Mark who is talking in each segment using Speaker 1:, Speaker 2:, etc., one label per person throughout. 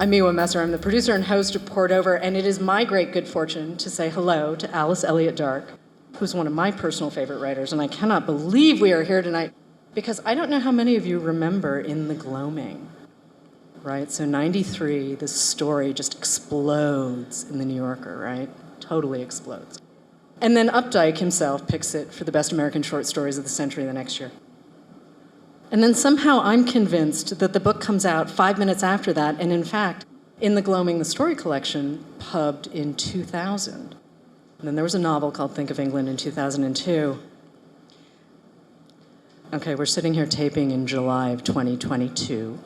Speaker 1: I'm Miwa Messer. I'm the producer and host of Poured Over, and it is my great good fortune to say hello to Alice Elliott Dark, who's one of my personal favorite writers, and I cannot believe we are here tonight because I don't know how many of you remember in the Gloaming, right? So 93, this story just explodes in the New Yorker, right? Totally explodes. And then Updike himself picks it for the best American short stories of the century the next year. And then somehow I'm convinced that the book comes out 5 minutes after that, and in fact, in the Gloaming, the story collection, pubbed in 2000. And then there was a novel called Think of England in 2002. Okay, we're sitting here taping in July of 2022.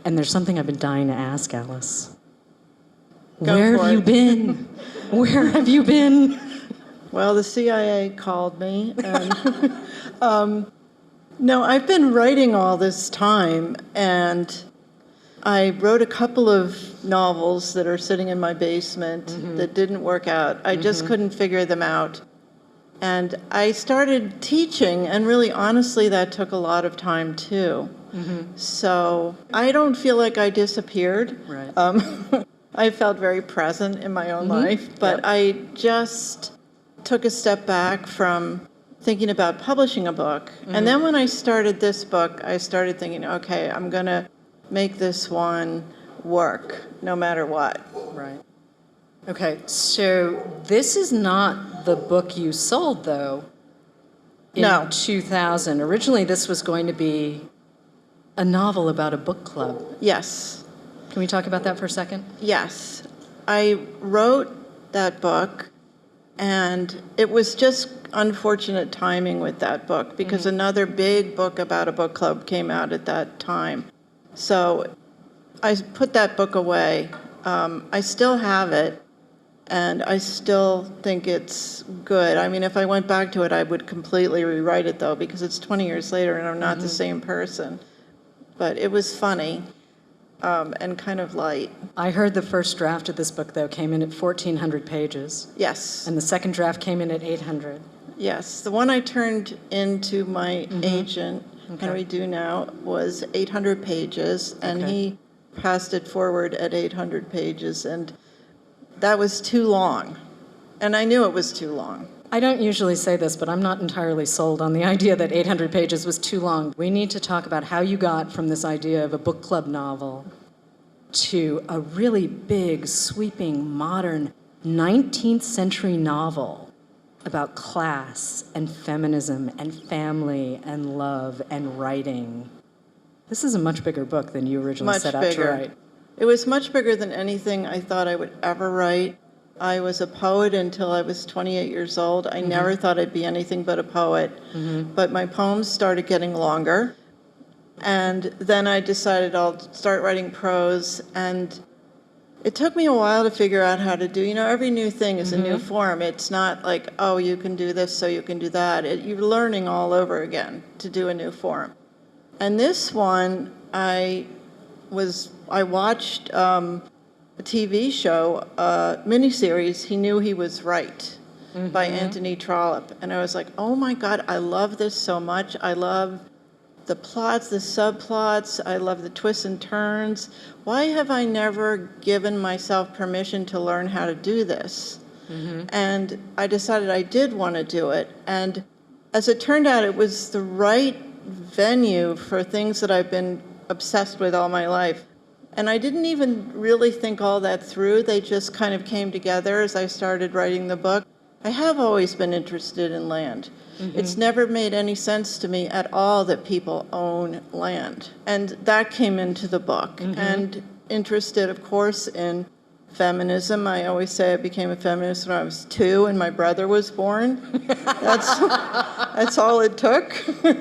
Speaker 1: And there's something I've been dying to ask, Alice. Where have you been? Where have you been?
Speaker 2: Well, the CIA called me, and no, I've been writing all this time, and I wrote a couple of novels that are sitting in my basement that didn't work out. I just couldn't figure them out. And I started teaching, and really, honestly, that took a lot of time, too. So I don't feel like I disappeared.
Speaker 1: Right.
Speaker 2: I felt very present in my own life, but I just took a step back from thinking about publishing a book. And then when I started this book, I started thinking, okay, I'm going to make this one work no matter what.
Speaker 1: Right. Okay, so this is not the book you sold, though, in
Speaker 2: No.
Speaker 1: 2000. Originally, this was going to be a novel about a book club.
Speaker 2: Yes.
Speaker 1: Can we talk about that for a second?
Speaker 2: Yes. I wrote that book, and it was just unfortunate timing with that book because another big book about a book club came out at that time. So I put that book away. I still have it, and I still think it's good. I mean, if I went back to it, I would completely rewrite it, though, because it's 20 years later and I'm not the same person. But it was funny. And kind of light.
Speaker 1: I heard the first draft of this book, though, came in at 1,400 pages.
Speaker 2: Yes.
Speaker 1: And the second draft came in at 800.
Speaker 2: Yes. The one I turned into my agent, Henry Dunow, was 800 pages, and he passed it forward at 800 pages, and that was too long. And I knew it was too long.
Speaker 1: I don't usually say this, but I'm not entirely sold on the idea that 800 pages was too long. We need to talk about how you got from this idea of a book club novel to a really big, sweeping, modern 19th century novel about class and feminism and family and love and writing. This is a much bigger book than you originally set out to write.
Speaker 2: It was much bigger than anything I thought I would ever write. I was a poet until I was 28 years old. I never thought I'd be anything but a poet. But my poems started getting longer. And then I decided I'll start writing prose. And it took me a while to figure out how to do, every new thing is a new form. It's not like, oh, you can do this, so you can do that. You're learning all over again to do a new form. And this one, I watched a TV show, miniseries, He Knew He Was Right, by Anthony Trollope. And I was like, oh my God, I love this so much. I love the plots, the subplots. I love the twists and turns. Why have I never given myself permission to learn how to do this? And I decided I did want to do it. And as it turned out, it was the right venue for things that I've been obsessed with all my life. And I didn't even really think all that through. They just kind of came together as I started writing the book. I have always been interested in land. It's never made any sense to me at all that people own land. And that came into the book. And interested, of course, in feminism. I always say I became a feminist when I was 2 and my brother was born. That's all it took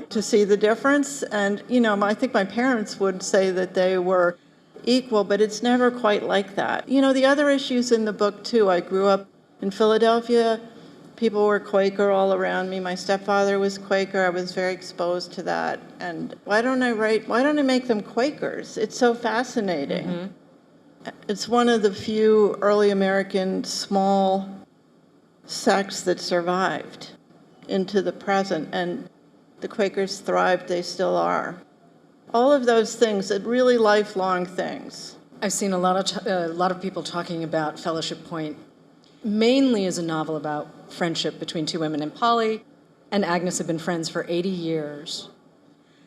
Speaker 2: to see the difference. And, I think my parents would say that they were equal, but it's never quite like that. The other issues in the book, too, I grew up in Philadelphia. People were Quaker all around me. My stepfather was Quaker. I was very exposed to that. And why don't I make them Quakers? It's so fascinating. It's one of the few early American small sects that survived into the present, and the Quakers thrived, they still are. all of those things, that really lifelong things.
Speaker 1: I've seen a lot of people talking about Fellowship Point mainly as a novel about friendship between two women, and Polly and Agnes have been friends for 80 years.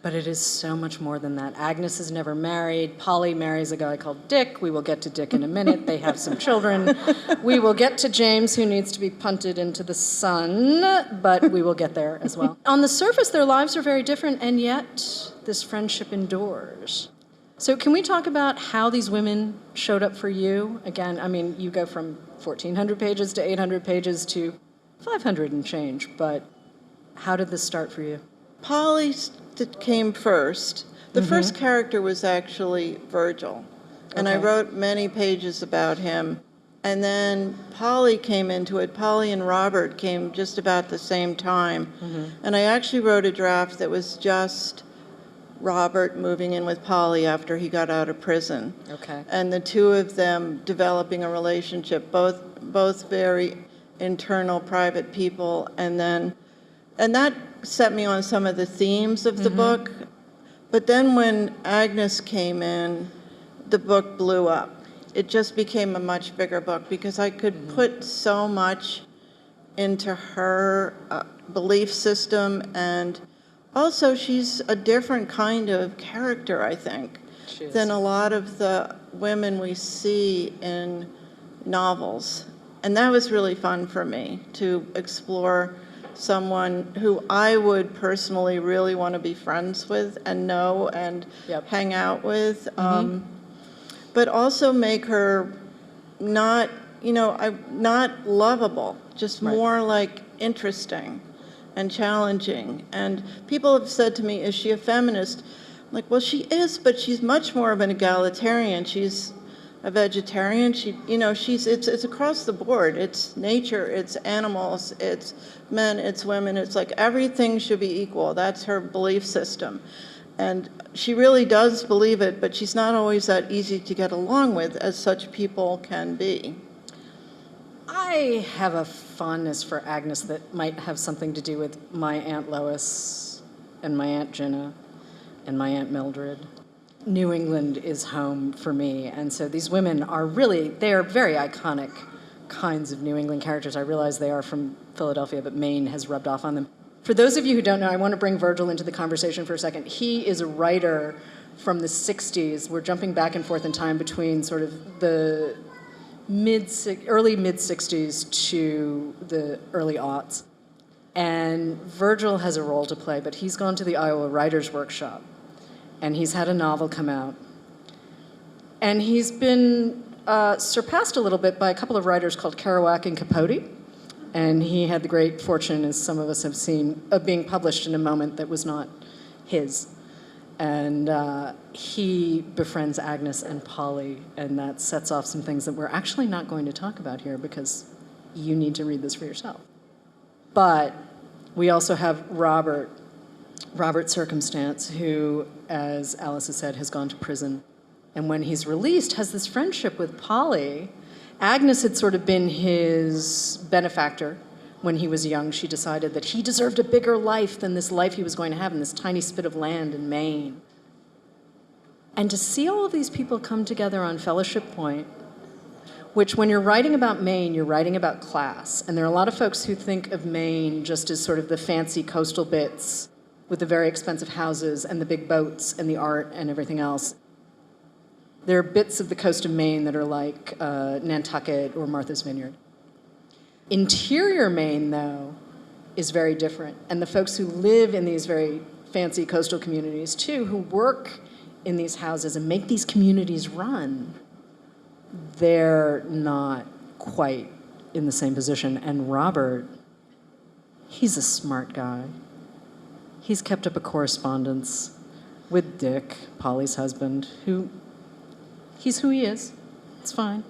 Speaker 1: But it is so much more than that. Agnes is never married. Polly marries a guy called Dick. We will get to Dick in a minute. They have some children. We will get to James, who needs to be punted into the sun, but we will get there as well. On the surface, their lives are very different, and yet this friendship endures. So can we talk about how these women showed up for you? Again, I mean, you go from 1,400 pages to 800 pages to 500 and change, but how did this start for you?
Speaker 2: Polly came first. The first character was actually Virgil, and I wrote many pages about him. And then Polly came into it. Polly and Robert came just about the same time. And I actually wrote a draft that was just Robert moving in with Polly after he got out of prison.
Speaker 1: Okay.
Speaker 2: And the two of them developing a relationship, both very internal, private people, and that set me on some of the themes of the book. But then when Agnes came in, the book blew up. It just became a much bigger book because I could put so much into her belief system, and also she's a different kind of character, I think, than a lot of the women we see in novels. And that was really fun for me, to explore someone who I would personally really want to be friends with and know and hang out with, but also make her not lovable, just more like interesting and challenging. And people have said to me, is she a feminist? I'm like, well, she is, but she's much more of an egalitarian. She's a vegetarian. It's across the board. It's nature, it's animals, it's men, it's women. It's like everything should be equal. That's her belief system. And she really does believe it, but she's not always that easy to get along with, as such people can be.
Speaker 1: I have a fondness for Agnes that might have something to do with my Aunt Lois and my Aunt Jenna and my Aunt Mildred. New England is home for me, and so these women are they are very iconic kinds of New England characters. I realize they are from Philadelphia, but Maine has rubbed off on them. For those of you who don't know, I want to bring Virgil into the conversation for a second. He is a writer from the 60s. We're jumping back and forth in time between sort of the early mid-60s to the early aughts. And Virgil has a role to play, but he's gone to the Iowa Writers' Workshop, and he's had a novel come out. And he's been surpassed a little bit by a couple of writers called Kerouac and Capote. And he had the great fortune, as some of us have seen, of being published in a moment that was not his. And he befriends Agnes and Polly, and that sets off some things that we're actually not going to talk about here because you need to read this for yourself. But we also have Robert Circumstance, who, as Alice has said, has gone to prison. And when he's released, has this friendship with Polly. Agnes had sort of been his benefactor when he was young. She decided that he deserved a bigger life than this life he was going to have in this tiny spit of land in Maine. And to see all of these people come together on Fellowship Point, which when you're writing about Maine, you're writing about class. And there are a lot of folks who think of Maine just as sort of the fancy coastal bits with the very expensive houses and the big boats and the art and everything else. There are bits of the coast of Maine that are like Nantucket or Martha's Vineyard. Interior Maine, though, is very different. And the folks who live in these very fancy coastal communities, too, who work in these houses and make these communities run, they're not quite in the same position. And Robert, he's a smart guy. He's kept up a correspondence with Dick, Polly's husband, he's who he is. It's fine.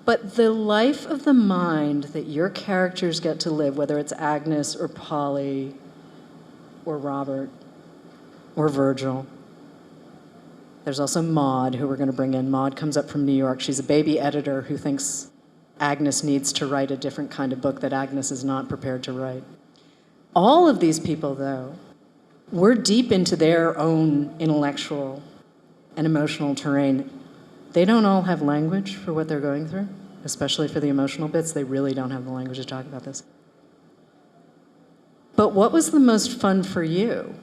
Speaker 1: But the life of the mind that your characters get to live, whether it's Agnes or Polly or Robert or Virgil. There's also Maud, who we're going to bring in. Maud comes up from New York. She's a baby editor who thinks Agnes needs to write a different kind of book that Agnes is not prepared to write. All of these people, though, we're deep into their own intellectual and emotional terrain. They don't all have language for what they're going through, especially for the emotional bits. They really don't have the language to talk about this. But what was the most fun for you?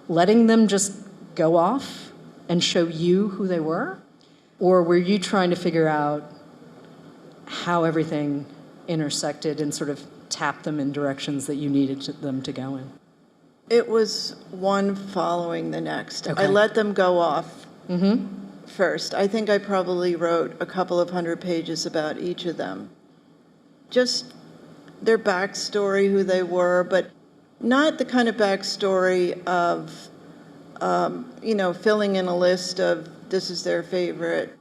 Speaker 1: Letting them just go off and show you who they were? Or were you trying to figure out how everything intersected and sort of tap them in directions that you needed them to go in?
Speaker 2: It was one following the next.
Speaker 1: Okay.
Speaker 2: I let them go off first. I think I probably wrote a couple of 100 pages about each of them. Just their backstory, who they were, but not the kind of backstory of, filling in a list of this is their favorite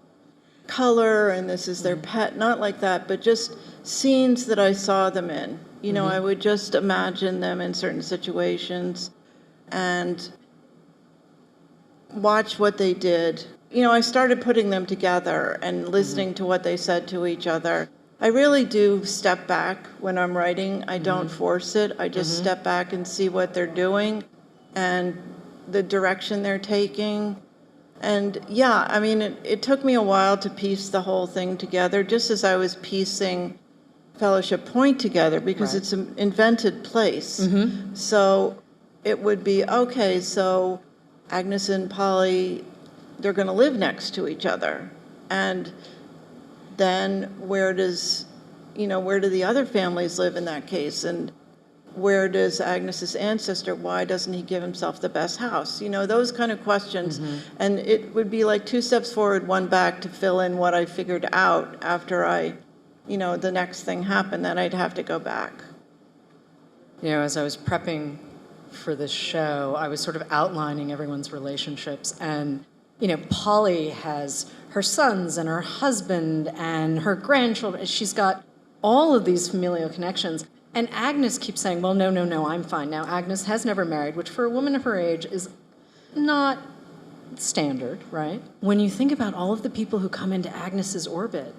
Speaker 2: color and this is their pet, not like that, but just scenes that I saw them in. I would just imagine them in certain situations and watch what they did. I started putting them together and listening to what they said to each other. I really do step back when I'm writing. I don't force it. I just step back and see what they're doing and the direction they're taking. And yeah, I mean, it took me a while to piece the whole thing together, just as I was piecing Fellowship Point together, because it's an invented place. So it would be, okay, so Agnes and Polly, they're going to live next to each other. And then where do the other families live in that case? And where does Agnes's ancestor, why doesn't he give himself the best house? Those kind of questions. And it would be like 2 steps forward, 1 back to fill in what I figured out after the next thing happened, then I'd have to go back.
Speaker 1: As I was prepping for this show, I was sort of outlining everyone's relationships. And, Polly has her sons and her husband and her grandchildren. She's got all of these familial connections. And Agnes keeps saying, well, no, I'm fine. Now, Agnes has never married, which for a woman of her age is not standard, right? When you think about all of the people who come into Agnes's orbit,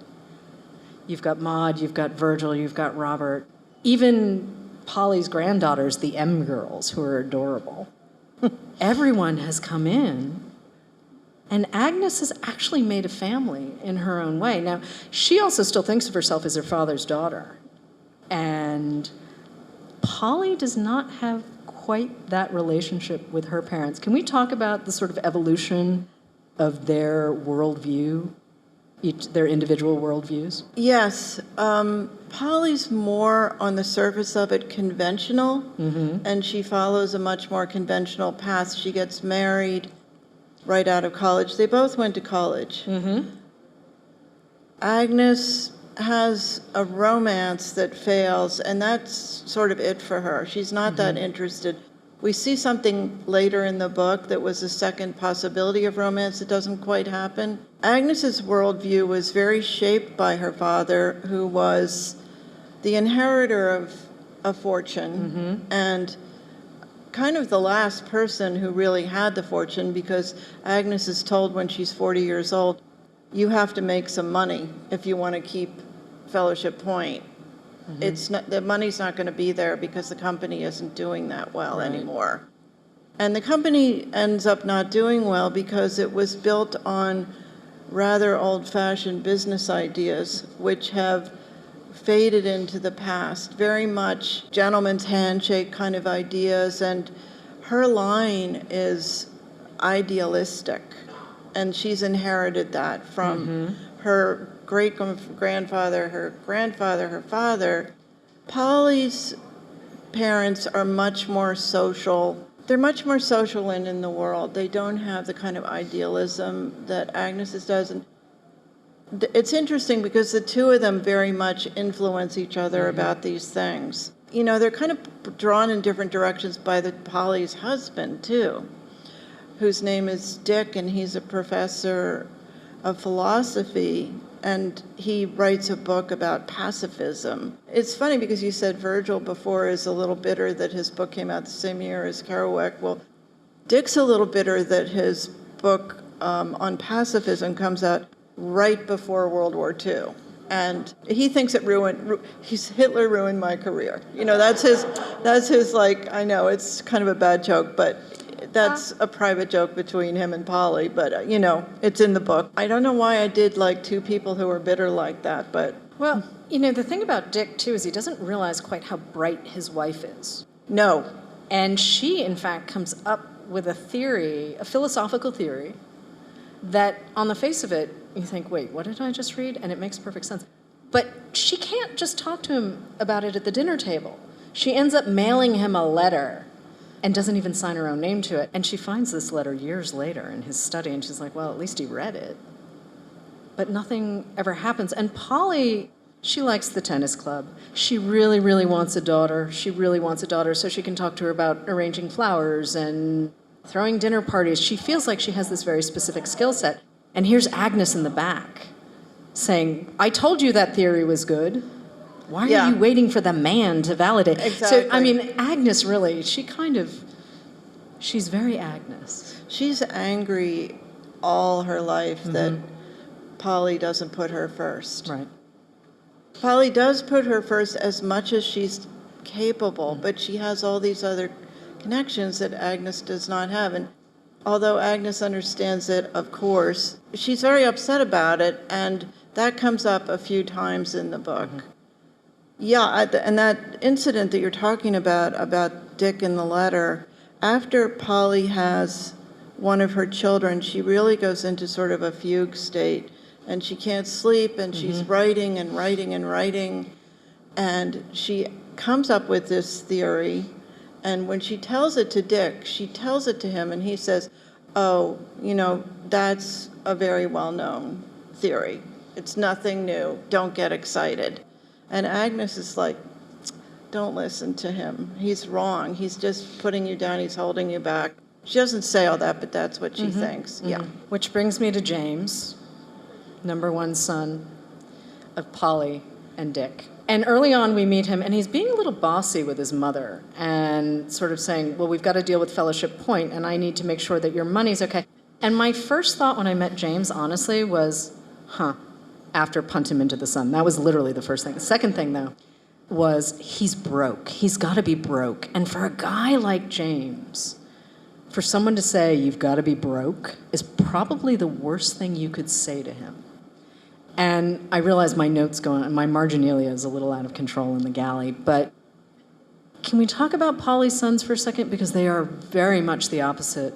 Speaker 1: you've got Maud, you've got Virgil, you've got Robert, even Polly's granddaughters, the M girls, who are adorable. Everyone has come in. And Agnes has actually made a family in her own way. Now, she also still thinks of herself as her father's daughter. And Polly does not have quite that relationship with her parents. Can we talk about the sort of evolution of their worldview, their individual worldviews?
Speaker 2: Yes. Polly's more on the surface of it conventional, and she follows a much more conventional path. She gets married right out of college. They both went to college. Agnes has a romance that fails, and that's sort of it for her. She's not that interested. We see something later in the book that was a second possibility of romance that doesn't quite happen. Agnes's worldview was very shaped by her father, who was the inheritor of a fortune, and kind of the last person who really had the fortune, because Agnes is told when she's 40 years old, you have to make some money if you want to keep Fellowship Point. It's not, the money's not going to be there because the company isn't doing that well anymore. And the company ends up not doing well because it was built on rather old-fashioned business ideas, which have faded into the past, very much gentleman's handshake kind of ideas, and her line is idealistic, and she's inherited that from her great-grandfather, her grandfather, her father. Polly's parents are much more social. They're much more social and in the world. They don't have the kind of idealism that Agnes's does. And it's interesting because the two of them very much influence each other about these things. They're kind of drawn in different directions by Polly's husband, too, whose name is Dick, and he's a professor of philosophy, and he writes a book about pacifism. It's funny because you said Virgil before is a little bitter that his book came out the same year as Kerouac. Well, Dick's a little bitter that his book on pacifism comes out right before World War II. And he thinks it Hitler ruined my career. That's his, I know, it's kind of a bad joke, but That's a private joke between him and Polly, but, it's in the book. I don't know why I did like two people who were bitter like that, but
Speaker 1: Well, the thing about Dick, too, is he doesn't realize quite how bright his wife is.
Speaker 2: no.
Speaker 1: And she, in fact, comes up with a theory, a philosophical theory, that on the face of it, you think, wait, what did I just read? And it makes perfect sense. But she can't just talk to him about it at the dinner table. She ends up mailing him a letter and doesn't even sign her own name to it. And she finds this letter years later in his study, and she's like, well, at least he read it. But nothing ever happens. And Polly, she likes the tennis club. She really, really wants a daughter. She really wants a daughter so she can talk to her about arranging flowers and throwing dinner parties. She feels like she has this very specific skill set. And here's Agnes in the back saying, I told you that theory was good. Why are you waiting for the man to validate?
Speaker 2: Exactly.
Speaker 1: So, Agnes really, she's very Agnes.
Speaker 2: She's angry all her life that Polly doesn't put her first.
Speaker 1: Right.
Speaker 2: Polly does put her first as much as she's capable, but she has all these other connections that Agnes does not have. And although Agnes understands it, of course, she's very upset about it, and that comes up a few times in the book. Yeah, and that incident that you're talking about Dick in the letter, after Polly has one of her children, she really goes into sort of a fugue state, and she can't sleep, and she's writing and writing and writing, and she comes up with this theory, and when she tells it to Dick, she tells it to him, and he says, oh, that's a very well-known theory. It's nothing new. Don't get excited. And Agnes is like, don't listen to him. He's wrong. He's just putting you down. He's holding you back. She doesn't say all that, but that's what she thinks. Yeah.
Speaker 1: Which brings me to James, number one son of Polly and Dick. And early on we meet him, and he's being a little bossy with his mother and sort of saying, well, we've got to deal with Fellowship Point, and I need to make sure that your money's okay. And my first thought when I met James, honestly, was, after punt him into the sun. That was literally the first thing. The second thing, though, was he's broke. He's got to be broke. And for a guy like James, for someone to say you've got to be broke is probably the worst thing you could say to him. And I realize my notes go on, my marginalia is a little out of control in the galley, but can we talk about Polly's sons for a second? Because they are very much the opposite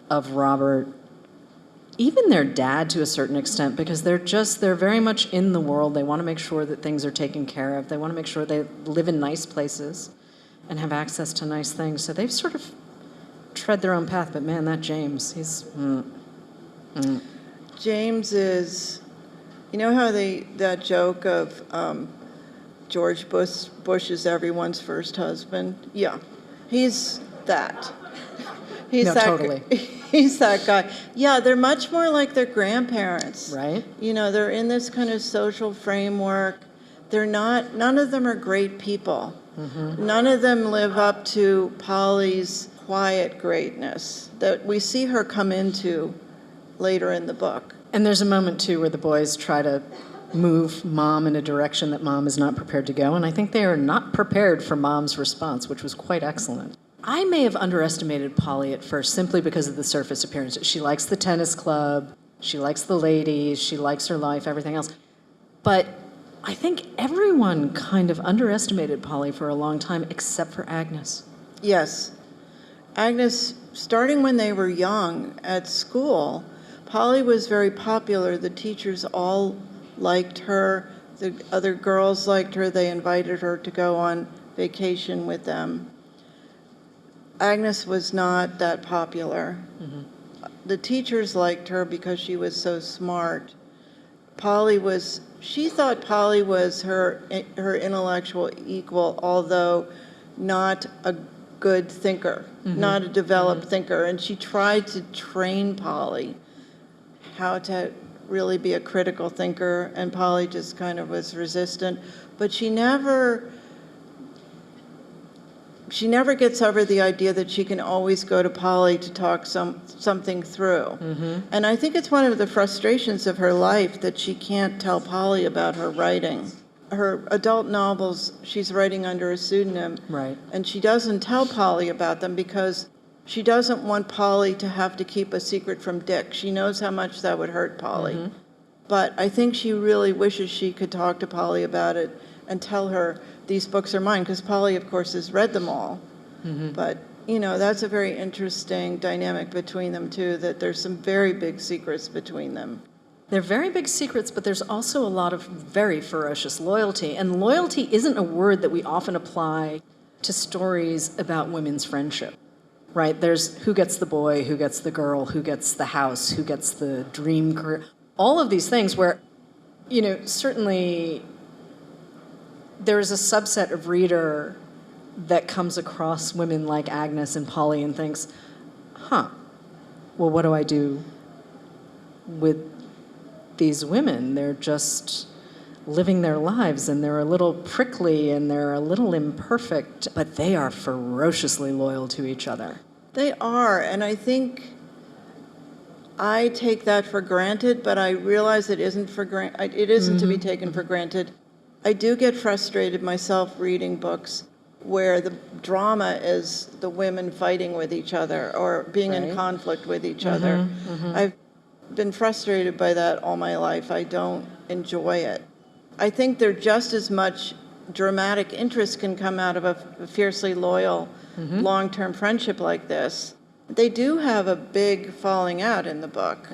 Speaker 1: of Robert, even their dad to a certain extent, because they're very much in the world. They want to make sure that things are taken care of. They want to make sure they live in nice places and have access to nice things. So they've sort of tread their own path, but man, that James, he's...
Speaker 2: James is... You know how that joke of George Bush is everyone's first husband? Yeah, he's that.
Speaker 1: Totally.
Speaker 2: He's that guy. Yeah, they're much more like their grandparents.
Speaker 1: Right.
Speaker 2: They're in this kind of social framework. None of them are great people. None of them live up to Polly's quiet greatness that we see her come into later in the book.
Speaker 1: And there's a moment, too, where the boys try to move Mom in a direction that Mom is not prepared to go, and I think they are not prepared for Mom's response, which was quite excellent. I may have underestimated Polly at first simply because of the surface appearance. She likes the tennis club, she likes the ladies, she likes her life, everything else. But I think everyone kind of underestimated Polly for a long time, except for Agnes.
Speaker 2: Yes. Agnes, starting when they were young at school, Polly was very popular. The teachers all liked her. The other girls liked her. They invited her to go on vacation with them. Agnes was not that popular. The teachers liked her because she was so smart. She thought Polly was her intellectual equal, although not a good thinker, not a developed thinker. And she tried to train Polly how to really be a critical thinker, and Polly just kind of was resistant. But she never gets over the idea that she can always go to Polly to talk something through. And I think it's one of the frustrations of her life that she can't tell Polly about her writing. Her adult novels, she's writing under a pseudonym.
Speaker 1: Right.
Speaker 2: And she doesn't tell Polly about them because She doesn't want Polly to have to keep a secret from Dick. She knows how much that would hurt Polly. But I think she really wishes she could talk to Polly about it and tell her, these books are mine, because Polly, of course, has read them all. But, that's a very interesting dynamic between them, too, that there's some very big secrets between them.
Speaker 1: They're very big secrets, but there's also a lot of very ferocious loyalty. And loyalty isn't a word that we often apply to stories about women's friendship, right? There's who gets the boy, who gets the girl, who gets the house, who gets the dream career. All of these things where, certainly there's a subset of reader that comes across women like Agnes and Polly and thinks, well, what do I do with these women? They're just living their lives, and they're a little prickly, and they're a little imperfect, but they are ferociously loyal to each other.
Speaker 2: They are, and I think I take that for granted, but I realize it isn't to be taken for granted. I do get frustrated myself reading books where the drama is the women fighting with each other or being in conflict with each other. I've been frustrated by that all my life. I don't enjoy it. I think there just as much dramatic interest can come out of a fiercely loyal, long-term friendship like this. They do have a big falling out in the book.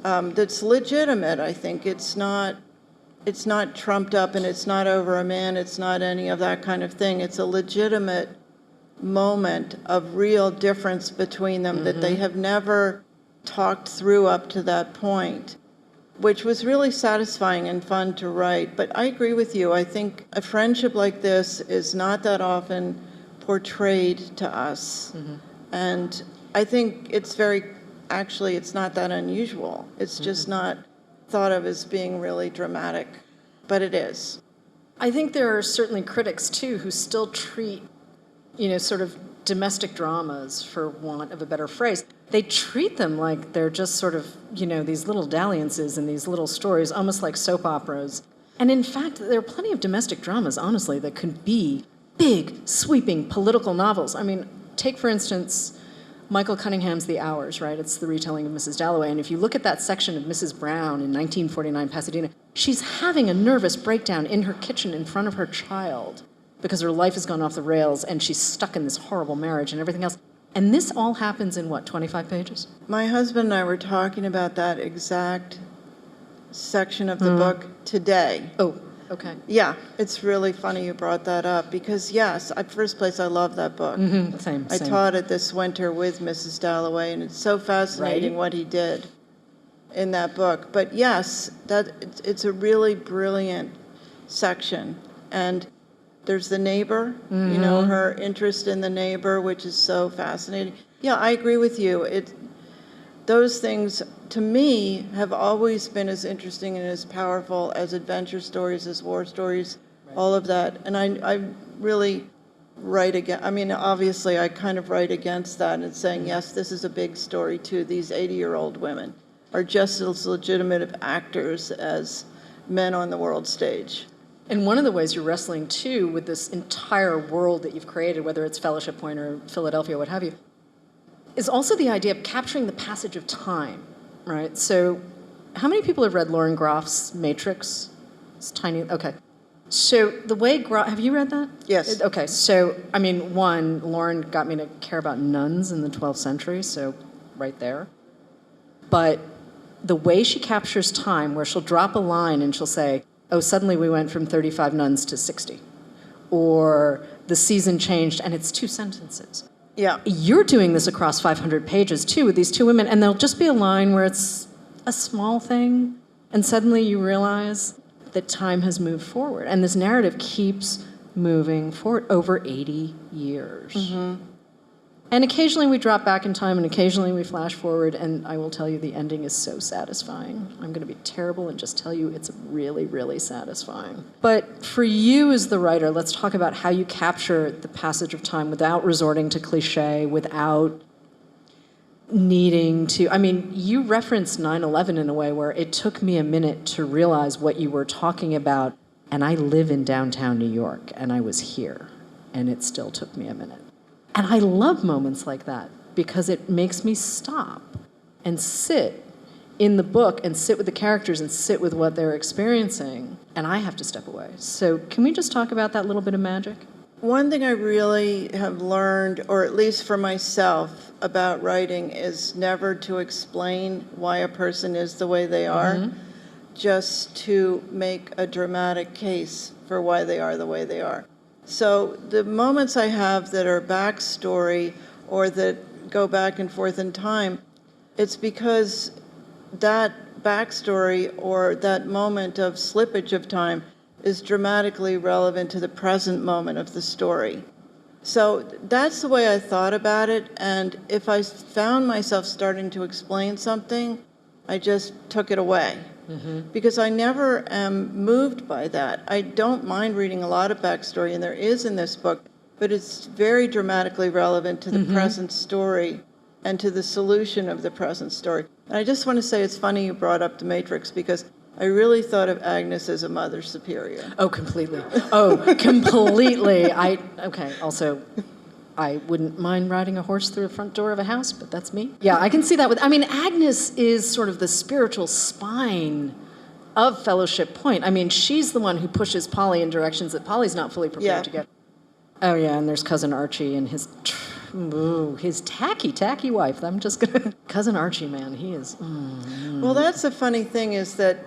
Speaker 2: That's legitimate, I think. It's not trumped up, and it's not over a man. It's not any of that kind of thing. It's a legitimate moment of real difference between them that they have never talked through up to that point, which was really satisfying and fun to write. But I agree with you. I think a friendship like this is not that often portrayed to us. And I think it's not that unusual. It's just not thought of as being really dramatic, but it is.
Speaker 1: I think there are certainly critics, too, who still treat, sort of domestic dramas, for want of a better phrase, they treat them like they're just sort of, these little dalliances and these little stories, almost like soap operas. And in fact, there are plenty of domestic dramas, honestly, that could be big, sweeping political novels. I mean, take, for instance, Michael Cunningham's The Hours, right? It's the retelling of Mrs. Dalloway. And if you look at that section of Mrs. Brown in 1949 Pasadena, she's having a nervous breakdown in her kitchen in front of her child because her life has gone off the rails and she's stuck in this horrible marriage and everything else. And this all happens in, 25 pages?
Speaker 2: My husband and I were talking about that exact section of the book today.
Speaker 1: Oh, okay.
Speaker 2: Yeah, it's really funny you brought that up because, yes, at first place, I love that book.
Speaker 1: Same.
Speaker 2: I taught it this winter with Mrs. Dalloway, and it's so fascinating what he did in that book. But yes, it's a really brilliant section. And there's the neighbor, her interest in the neighbor, which is so fascinating. Yeah, I agree with you. Those things, to me, have always been as interesting and as powerful as adventure stories, as war stories, all of that. And I really write against, obviously I kind of write against that and saying, yes, this is a big story too. These 80-year-old women are just as legitimate of actors as men on the world stage.
Speaker 1: And one of the ways you're wrestling, too, with this entire world that you've created, whether it's Fellowship Point or Philadelphia, what have you, is also the idea of capturing the passage of time, right? So how many people have read Lauren Groff's Matrix? It's tiny. Okay. So the way have you read that?
Speaker 2: Yes.
Speaker 1: Okay. So, one, Lauren got me to care about nuns in the 12th century, so right there. But the way she captures time, where she'll drop a line and she'll say, oh, suddenly we went from 35 nuns to 60. Or the season changed, and it's 2 sentences.
Speaker 2: Yeah.
Speaker 1: You're doing this across 500 pages, too, with these 2 women, and there'll just be a line where it's a small thing, and suddenly you realize that time has moved forward. And this narrative keeps moving forward over 80 years. And occasionally we drop back in time, and occasionally we flash forward, and I will tell you the ending is so satisfying. I'm going to be terrible and just tell you it's really, really satisfying. But for you as the writer, let's talk about how you capture the passage of time without resorting to cliche, without needing to... you referenced 9/11 in a way where it took me a minute to realize what you were talking about, and I live in downtown New York, and I was here, and it still took me a minute. And I love moments like that because it makes me stop and sit in the book and sit with the characters and sit with what they're experiencing, and I have to step away. So can we just talk about that little bit of magic?
Speaker 2: One thing I really have learned, or at least for myself, about writing is never to explain why a person is the way they are, just to make a dramatic case for why they are the way they are. So the moments I have that are backstory or that go back and forth in time, it's because that backstory or that moment of slippage of time is dramatically relevant to the present moment of the story. So that's the way I thought about it, and if I found myself starting to explain something, I just took it away. Because I never am moved by that. I don't mind reading a lot of backstory, and there is in this book, but it's very dramatically relevant to the present story and to the solution of the present story. And I just want to say it's funny you brought up The Matrix, because I really thought of Agnes as a mother superior.
Speaker 1: Oh, completely. Oh, completely. Also, I wouldn't mind riding a horse through the front door of a house, but that's me. Yeah, I can see that Agnes is sort of the spiritual spine of Fellowship Point. I mean, she's the one who pushes Polly in directions that Polly's not fully prepared to get. Oh, yeah, and there's Cousin Archie and his tacky wife. I'm just gonna... Cousin Archie, man, he is...
Speaker 2: Well, that's the funny thing is that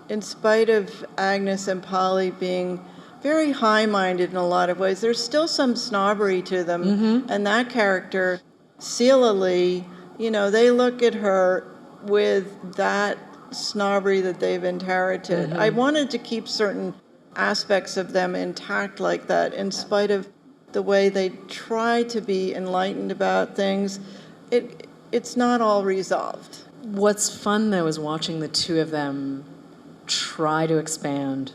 Speaker 2: in spite of Agnes and Polly being very high-minded in a lot of ways, there's still some snobbery to them. And that character, Celia Lee, they look at her with that snobbery that they've inherited. I wanted to keep certain aspects of them intact like that, in spite of the way they try to be enlightened about things. It's not all resolved.
Speaker 1: What's fun, though, is watching the two of them try to expand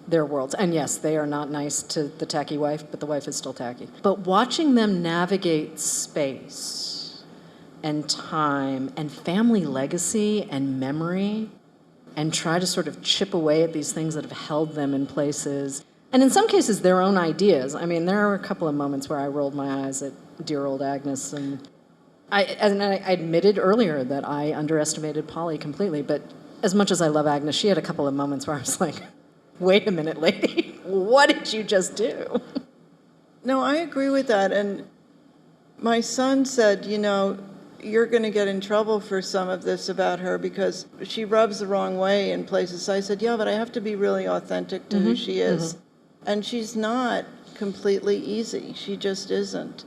Speaker 1: their worlds. And yes, they are not nice to the tacky wife, but the wife is still tacky. But watching them navigate space and time and family legacy and memory and try to sort of chip away at these things that have held them in places. And in some cases, their own ideas. I mean, there are a couple of moments where I rolled my eyes at dear old Agnes. And I admitted earlier that I underestimated Polly completely, but as much as I love Agnes, she had a couple of moments where I was like, wait a minute, lady, what did you just do?
Speaker 2: No, I agree with that. And my son said, you're going to get in trouble for some of this about her because she rubs the wrong way in places. So I said, yeah, but I have to be really authentic to who she is. And she's not completely easy. She just isn't.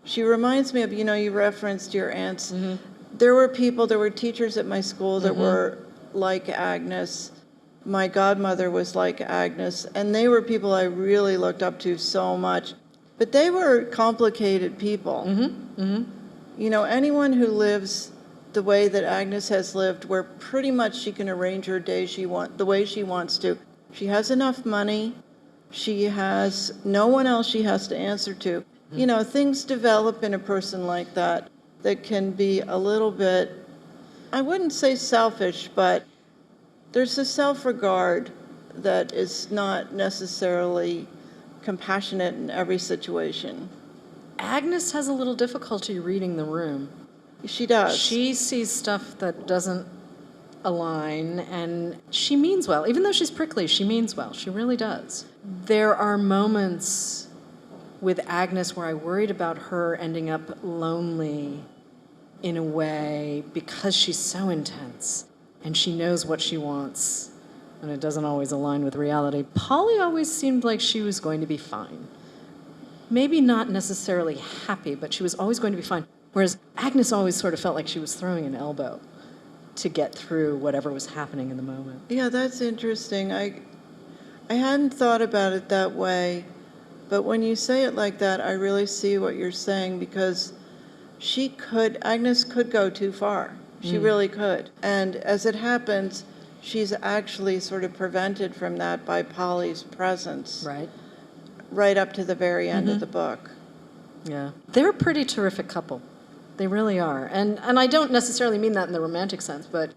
Speaker 2: She reminds me of, you referenced your aunts. There were teachers at my school that were like Agnes. My godmother was like Agnes, and they were people I really looked up to so much. But they were complicated people. Anyone who lives the way that Agnes has lived, where pretty much she can arrange her day the way she wants to. She has enough money. She has no one else she has to answer to. Things develop in a person like that can be a little bit, I wouldn't say selfish, but there's a self-regard that is not necessarily compassionate in every situation.
Speaker 1: Agnes has a little difficulty reading the room.
Speaker 2: She does.
Speaker 1: She sees stuff that doesn't align, and she means well. Even though she's prickly, she means well. She really does. There are moments with Agnes where I worried about her ending up lonely in a way because she's so intense and she knows what she wants, and it doesn't always align with reality. Polly always seemed like she was going to be fine. Maybe not necessarily happy, but she was always going to be fine. Whereas Agnes always sort of felt like she was throwing an elbow to get through whatever was happening in the moment.
Speaker 2: Yeah, that's interesting. I hadn't thought about it that way, but when you say it like that, I really see what you're saying, because Agnes could go too far. She really could. And as it happens, she's actually sort of prevented from that by Polly's presence. Right up to the very end of the book.
Speaker 1: Yeah. They're a pretty terrific couple. They really are. And I don't necessarily mean that in the romantic sense, but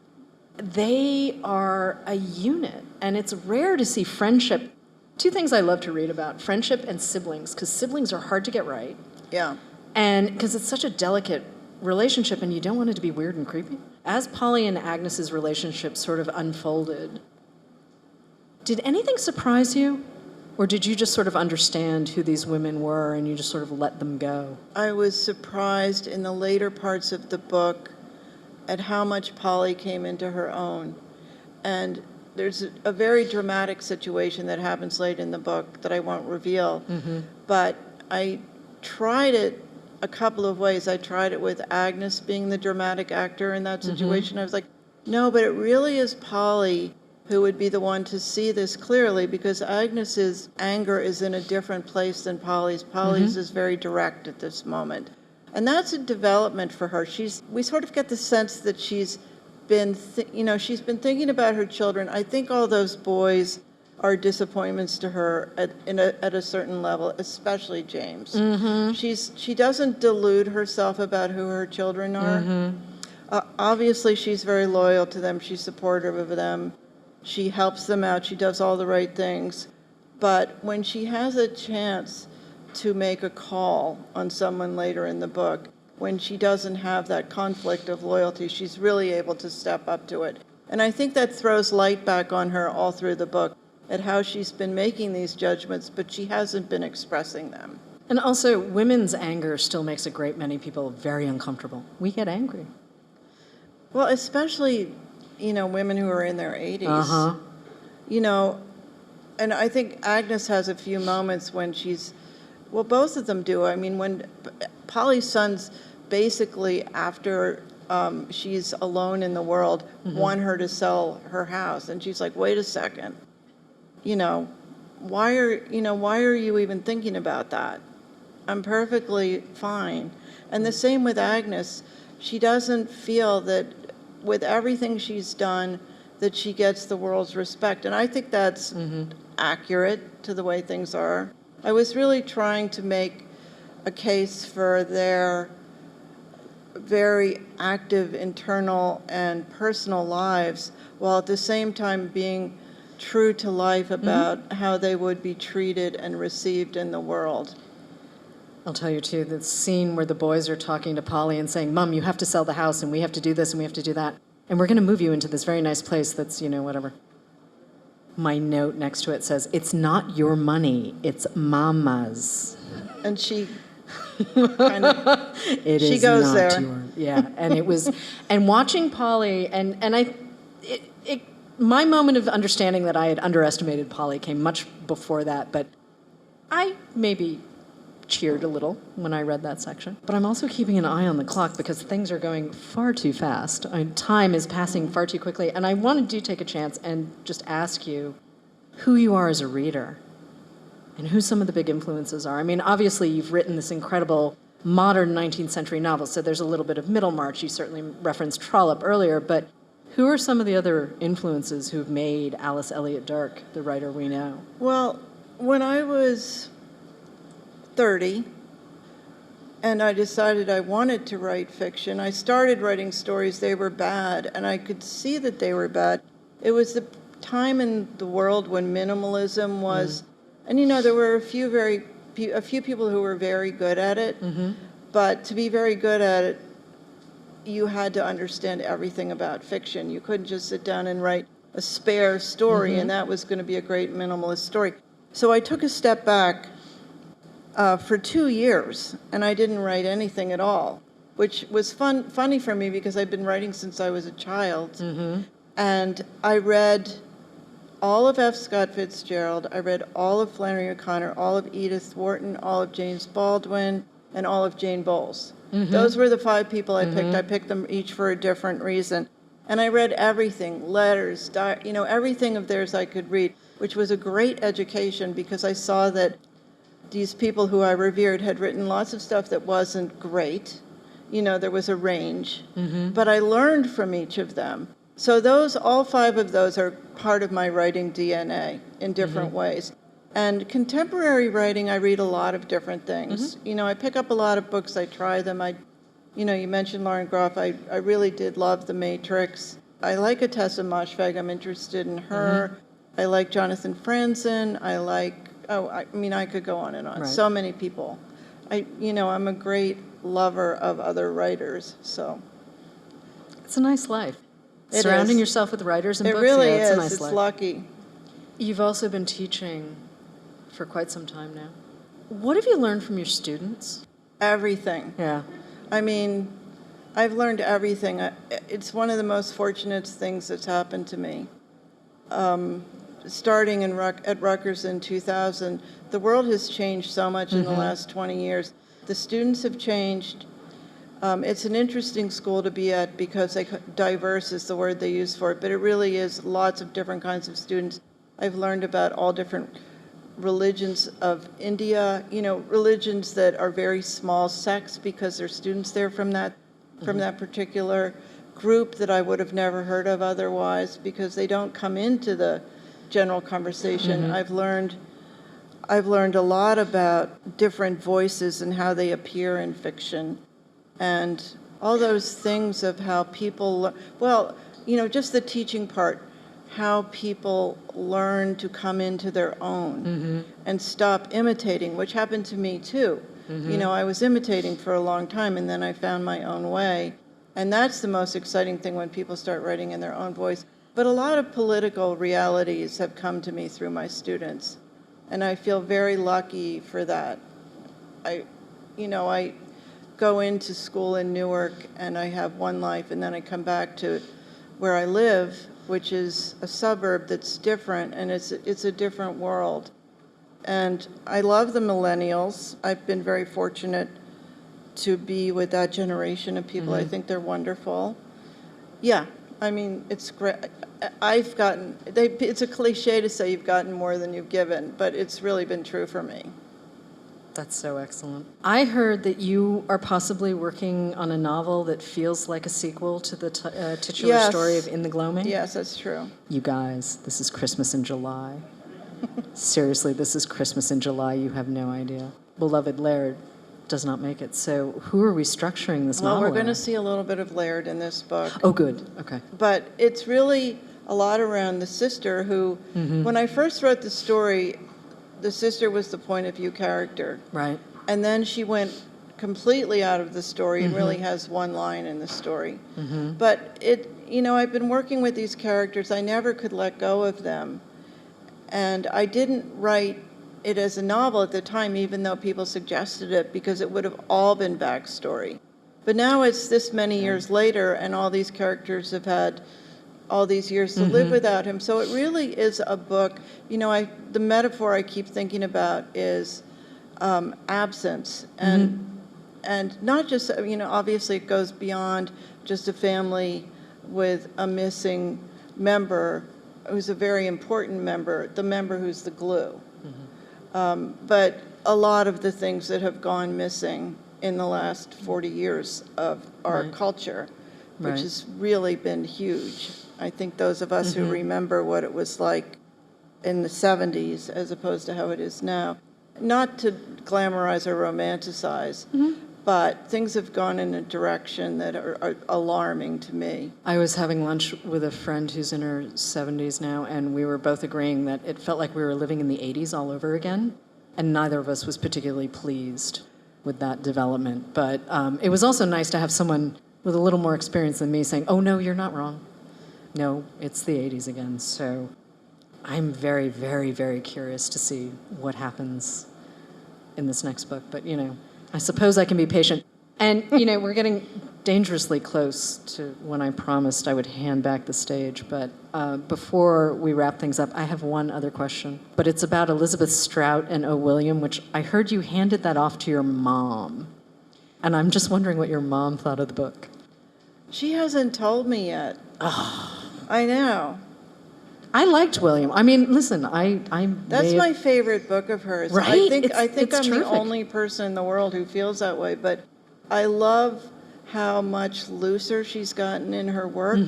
Speaker 1: they are a unit. And it's rare to see friendship. Two things I love to read about: friendship and siblings, because siblings are hard to get right.
Speaker 2: Yeah.
Speaker 1: And because it's such a delicate relationship and you don't want it to be weird and creepy. As Polly and Agnes's relationship sort of unfolded, did anything surprise you? Or did you just sort of understand who these women were and you just sort of let them go?
Speaker 2: I was surprised in the later parts of the book at how much Polly came into her own. And there's a very dramatic situation that happens late in the book that I won't reveal. But I tried it a couple of ways. I tried it with Agnes being the dramatic actor in that situation. I was like, no, but it really is Polly who would be the one to see this clearly, because Agnes's anger is in a different place than Polly's. Polly's is very direct at this moment. And that's a development for her. We sort of get the sense that she's been thinking about her children. I think all those boys are disappointments to her at a certain level, especially James. She doesn't delude herself about who her children are. Obviously, she's very loyal to them. She's supportive of them. She helps them out. She does all the right things. But when she has a chance to make a call on someone later in the book, when she doesn't have that conflict of loyalty, she's really able to step up to it. And I think that throws light back on her all through the book at how she's been making these judgments, but she hasn't been expressing them.
Speaker 1: And also, women's anger still makes a great many people very uncomfortable. We get angry.
Speaker 2: Well, especially, women who are in their 80s. And I think Agnes has a few moments when both of them do. I mean, when Polly's sons basically, after she's alone in the world, want her to sell her house. And she's like, wait a second, why are you even thinking about that? I'm perfectly fine. And the same with Agnes. She doesn't feel that with everything she's done that she gets the world's respect. And I think that's accurate to the way things are. I was really trying to make a case for their very active internal and personal lives, while at the same time being true to life about how they would be treated and received in the world.
Speaker 1: I'll tell you, too, the scene where the boys are talking to Polly and saying, Mom, you have to sell the house, and we have to do this, and we have to do that. And we're going to move you into this very nice place that's, whatever. My note next to it says, it's not your money, it's Mama's.
Speaker 2: And she kind of, she goes
Speaker 1: not
Speaker 2: there.
Speaker 1: Yeah, and it was, and watching Polly, my moment of understanding that I had underestimated Polly came much before that, but I maybe cheered a little when I read that section. But I'm also keeping an eye on the clock because things are going far too fast. Time is passing far too quickly. And I wanted to take a chance and just ask you who you are as a reader and who some of the big influences are. I mean, obviously, you've written this incredible modern 19th century novel, so there's a little bit of Middlemarch. You certainly referenced Trollope earlier, but who are some of the other influences who've made Alice Elliott Dark the writer we know?
Speaker 2: Well, when I was 30, and I decided I wanted to write fiction. I started writing stories, they were bad, and I could see that they were bad. It was the time in the world when minimalism was, and there were a few people who were very good at it, but to be very good at it, you had to understand everything about fiction. You couldn't just sit down and write a spare story, and that was going to be a great minimalist story. So I took a step back for 2 years, and I didn't write anything at all, which was funny for me because I'd been writing since I was a child. And I read all of F. Scott Fitzgerald, I read all of Flannery O'Connor, all of Edith Wharton, all of James Baldwin, and all of Jane Bowles. Those were the 5 people I picked. I picked them each for a different reason. And I read everything, letters, everything of theirs I could read, which was a great education because I saw that these people who I revered had written lots of stuff that wasn't great. There was a range. But I learned from each of them. So all 5 of those are part of my writing DNA in different ways. And contemporary writing, I read a lot of different things. I pick up a lot of books, I try them. You mentioned Lauren Groff. I really did love The Matrix. I like Atessa Moshfegh. I'm interested in her. I like Jonathan Franzen. I like, I could go on and on. Right. So many people. I'm a great lover of other writers. So
Speaker 1: It's a nice life.
Speaker 2: It
Speaker 1: Surrounding
Speaker 2: is.
Speaker 1: yourself with writers and
Speaker 2: it
Speaker 1: books,
Speaker 2: really
Speaker 1: yeah, it's
Speaker 2: is.
Speaker 1: a nice
Speaker 2: It's
Speaker 1: life.
Speaker 2: lucky.
Speaker 1: You've also been teaching for quite some time now. What have you learned from your students?
Speaker 2: Everything.
Speaker 1: Yeah.
Speaker 2: I mean, I've learned everything. It's one of the most fortunate things that's happened to me. Starting at Rutgers in 2000, the world has changed so much in the last 20 years. The students have changed. It's an interesting school to be at because diverse is the word they use for it, but it really is lots of different kinds of students. I've learned about all different religions of India, religions that are very small sects because there's students there from that particular group that I would have never heard of otherwise because they don't come into the general conversation. I've learned a lot about different voices and how they appear in fiction and all those things of how people, just the teaching part, how people learn to come into their own and stop imitating, which happened to me too. I was imitating for a long time and then I found my own way. And that's the most exciting thing when people start writing in their own voice. But a lot of political realities have come to me through my students. And I feel very lucky for that. I go into school in Newark and I have one life and then I come back to where I live, which is a suburb that's different and it's a different world. And I love the millennials. I've been very fortunate to be with that generation of people. I think they're wonderful. Yeah, I mean, it's great. It's a cliche to say you've gotten more than you've given, but it's really been true for me.
Speaker 1: That's so excellent. I heard that you are possibly working on a novel that feels like a sequel to the titular
Speaker 2: Yes.
Speaker 1: story of In the Gloaming.
Speaker 2: Yes, that's true.
Speaker 1: You guys, this is Christmas in July. Seriously, this is Christmas in July. You have no idea. Beloved Laird does not make it. So who are we structuring this
Speaker 2: Well,
Speaker 1: novel
Speaker 2: we're going to
Speaker 1: around?
Speaker 2: see a little bit of Laird in this book.
Speaker 1: Oh, good. Okay.
Speaker 2: But it's really a lot around the sister who, when I first wrote the story, the sister was the point of view character.
Speaker 1: Right.
Speaker 2: And then she went completely out of the story and really has one line in the story. But I've been working with these characters. I never could let go of them. And I didn't write it as a novel at the time, even though people suggested it, because it would have all been backstory. But now it's this many years later, and all these characters have had all these years to live without him. So it really is a book. The metaphor I keep thinking about is absence, and not just, obviously it goes beyond just a family with a missing member who's a very important member, the member who's the glue. But a lot of the things that have gone missing in the last 40 years of our culture, which has really been huge. I think those of us who remember what it was like in the 70s as opposed to how it is now, not to glamorize or romanticize, but things have gone in a direction that are alarming to me.
Speaker 1: I was having lunch with a friend who's in her 70s now, and we were both agreeing that it felt like we were living in the 80s all over again, and neither of us was particularly pleased with that development. But it was also nice to have someone with a little more experience than me saying, oh, no, you're not wrong. No, it's the 80s again. So I'm very, very, very curious to see what happens in this next book. But, I suppose I can be patient. And, we're getting dangerously close to when I promised I would hand back the stage. But before we wrap things up, I have one other question. But it's about Elizabeth Strout and O. William, which I heard you handed that off to your mom. And I'm just wondering what your mom thought of the book.
Speaker 2: She hasn't told me yet. I know.
Speaker 1: I liked William. I mean, listen,
Speaker 2: That's my favorite book of hers.
Speaker 1: Right?
Speaker 2: I think
Speaker 1: It's
Speaker 2: I'm
Speaker 1: terrific.
Speaker 2: the only person in the world who feels that way, but I love how much looser she's gotten in her work.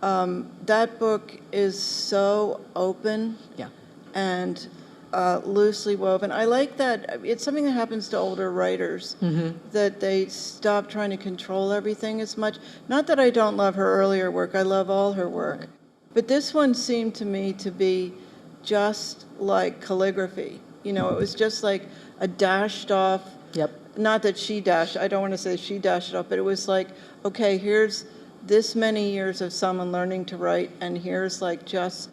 Speaker 2: That book is so open
Speaker 1: Yeah.
Speaker 2: and loosely woven. I like that. It's something that happens to older writers, that they stop trying to control everything as much. Not that I don't love her earlier work. I love all her work.
Speaker 1: Right.
Speaker 2: But this one seemed to me to be just like calligraphy. It was just like a dashed off
Speaker 1: Yep.
Speaker 2: not that I don't want to say she dashed it off, but it was like, okay, here's this many years of someone learning to write, and here's like just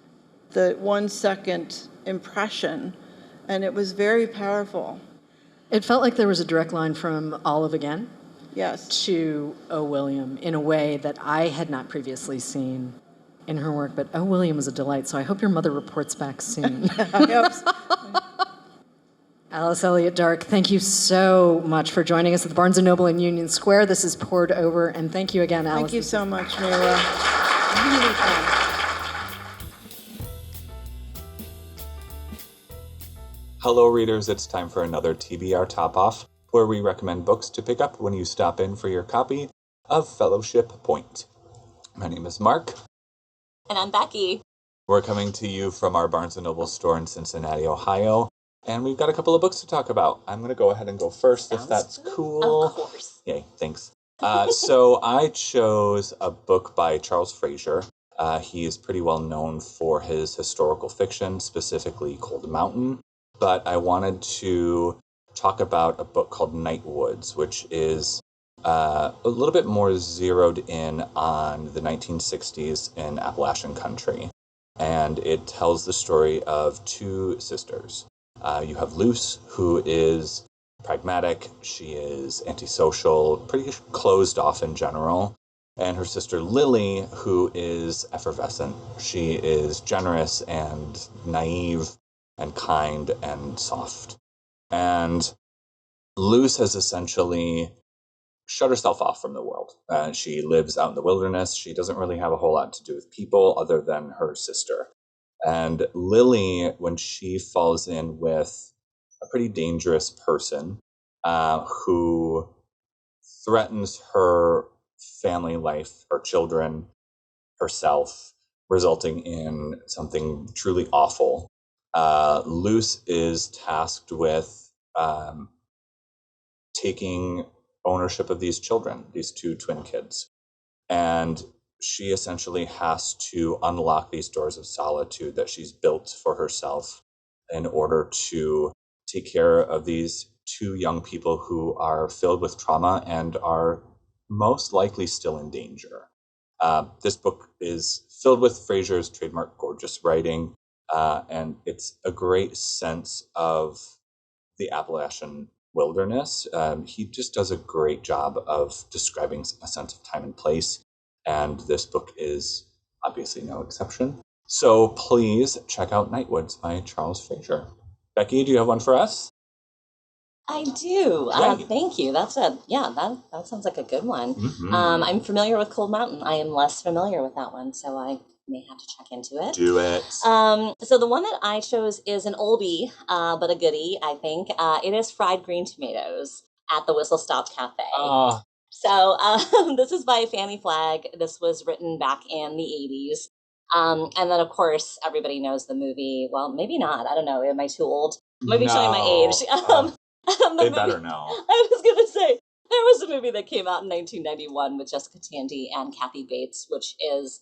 Speaker 2: the 1 second impression. And it was very powerful.
Speaker 1: It felt like there was a direct line from Olive Again
Speaker 2: Yes.
Speaker 1: to O. William in a way that I had not previously seen in her work. But O. William was a delight, so I hope your mother reports back soon. Alice Elliott Dark, thank you so much for joining us at the Barnes & Noble in Union Square. This is Poured Over, and thank you again, Alice.
Speaker 2: Thank you so much, Miwa. Really fun.
Speaker 3: Hello, readers. It's time for another TBR Topoff, where we recommend books to pick up when you stop in for your copy of Fellowship Point. My name is Mark.
Speaker 4: And I'm Becky.
Speaker 3: We're coming to you from our Barnes & Noble store in Cincinnati, Ohio, and we've got a couple of books to talk about. I'm going to go ahead and go first, if that's cool.
Speaker 4: Of course.
Speaker 3: Yay, thanks. So I chose a book by Charles Frazier. He is pretty well known for his historical fiction, specifically Cold Mountain. But I wanted to talk about a book called Night Woods, which is a little bit more zeroed in on the 1960s in Appalachian country. And it tells the story of two sisters. You have Luce, who is pragmatic. She is antisocial, pretty closed off in general. And her sister Lily, who is effervescent. She is generous and naive and kind and soft. And Luce has essentially shut herself off from the world. She lives out in the wilderness. She doesn't really have a whole lot to do with people other than her sister. And Lily, when she falls in with a pretty dangerous person who threatens her family life, her children, herself, resulting in something truly awful, Luce is tasked with taking ownership of these children, these two twin kids. And she essentially has to unlock these doors of solitude that she's built for herself in order to take care of these two young people who are filled with trauma and are most likely still in danger. This book is filled with Frazier's trademark gorgeous writing, and it's a great sense of the Appalachian wilderness. He just does a great job of describing a sense of time and place, and this book is obviously no exception. So please check out Night Woods by Charles Frazier. Becky, do you have one for us?
Speaker 4: I do. Thank you. That sounds like a good one.
Speaker 3: Mm-hmm.
Speaker 4: I'm familiar with Cold Mountain. I am less familiar with that one, so I may have to check into it.
Speaker 3: Do it.
Speaker 4: So the one that I chose is an oldie, but a goodie, I think. It is Fried Green Tomatoes at the Whistle Stop Cafe. So this is by Fannie Flagg. This was written back in the 80s. And then, of course, everybody knows the movie. Well, maybe not. I don't know. Am I too old? I might be showing my age.
Speaker 3: They better know.
Speaker 4: I was going to say, there was a movie that came out in 1991 with Jessica Tandy and Kathy Bates, which is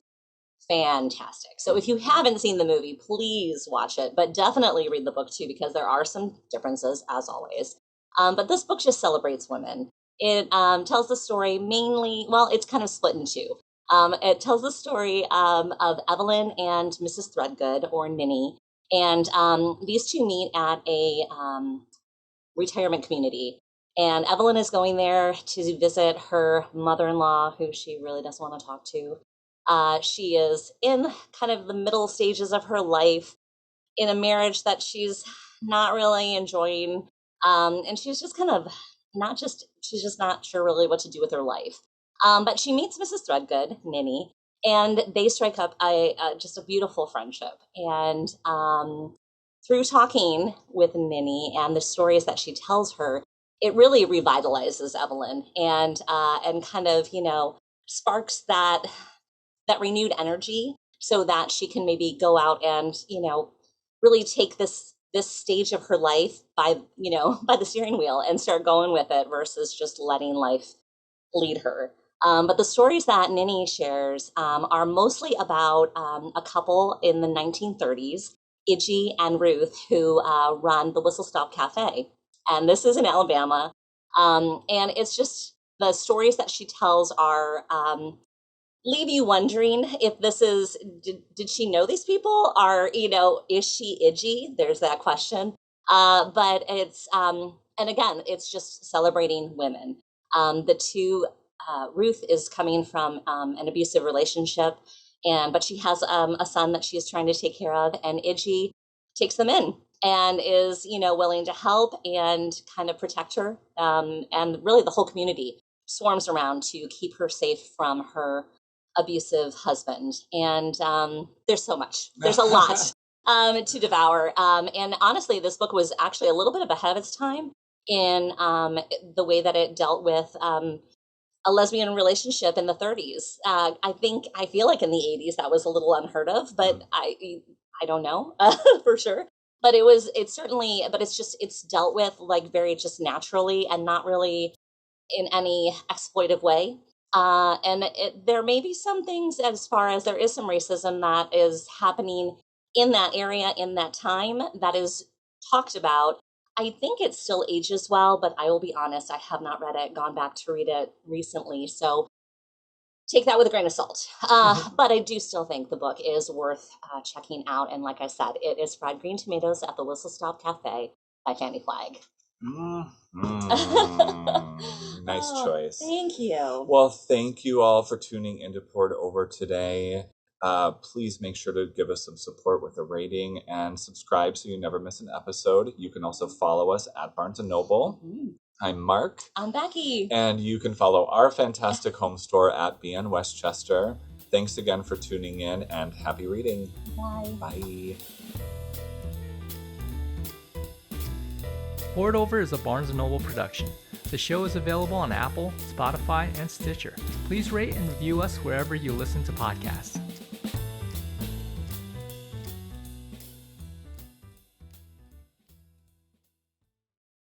Speaker 4: fantastic. So if you haven't seen the movie, please watch it, but definitely read the book too, because there are some differences, as always. But this book just celebrates women. It tells the story mainly, well, it's kind of split in two. It tells the story of Evelyn and Mrs. Threadgood, or Ninny, and these two meet at a retirement community. And Evelyn is going there to visit her mother-in-law, who she really doesn't want to talk to. She is in kind of the middle stages of her life in a marriage that she's not really enjoying. And she's just kind of she's just not sure really what to do with her life. But she meets Mrs. Threadgood, Ninny, and they strike up just a beautiful friendship. And through talking with Ninny and the stories that she tells her, it really revitalizes Evelyn and kind of, sparks that renewed energy so that she can maybe go out and, really take this stage of her life by the steering wheel and start going with it versus just letting life lead her. But the stories that Ninny shares are mostly about a couple in the 1930s, Idgie and Ruth, who run the Whistle Stop Cafe. And this is in Alabama. And it's just the stories that she tells are leave you wondering if this is, did she know these people? Is she Idgie? There's that question. But it's, and again, it's just celebrating women. The two, Ruth is coming from an abusive relationship, but she has a son that she is trying to take care of, and Idgie takes them in and is, willing to help and kind of protect her. And really the whole community swarms around to keep her safe from her abusive husband. And there's so much, there's a lot to devour. And honestly, this book was actually a little bit ahead of its time in the way that it dealt with a lesbian relationship in the 30s. I feel like in the 80s that was a little unheard of, but I don't know for sure. But it's dealt with like very just naturally and not really in any exploitive way. There may be some things as far as there is some racism that is happening in that area in that time that is talked about. I think it still ages well, but I will be honest, I have not read it, gone back to read it recently. So take that with a grain of salt. But I do still think the book is worth checking out. And like I said, it is Fried Green Tomatoes at the Whistle Stop Cafe by Fanny Flagg.
Speaker 3: Nice choice.
Speaker 4: Thank you.
Speaker 3: Well, thank you all for tuning into Poured Over today. Please make sure to give us some support with a rating and subscribe so you never miss an episode. You can also follow us at Barnes & Noble. Mm-hmm. I'm Mark.
Speaker 4: I'm Becky.
Speaker 3: And you can follow our fantastic home store at BN Westchester. Thanks again for tuning in and happy reading.
Speaker 4: Bye.
Speaker 3: Bye.
Speaker 5: Poured Over is a Barnes & Noble production. The show is available on Apple, Spotify, and Stitcher. Please rate and review us wherever you listen to podcasts.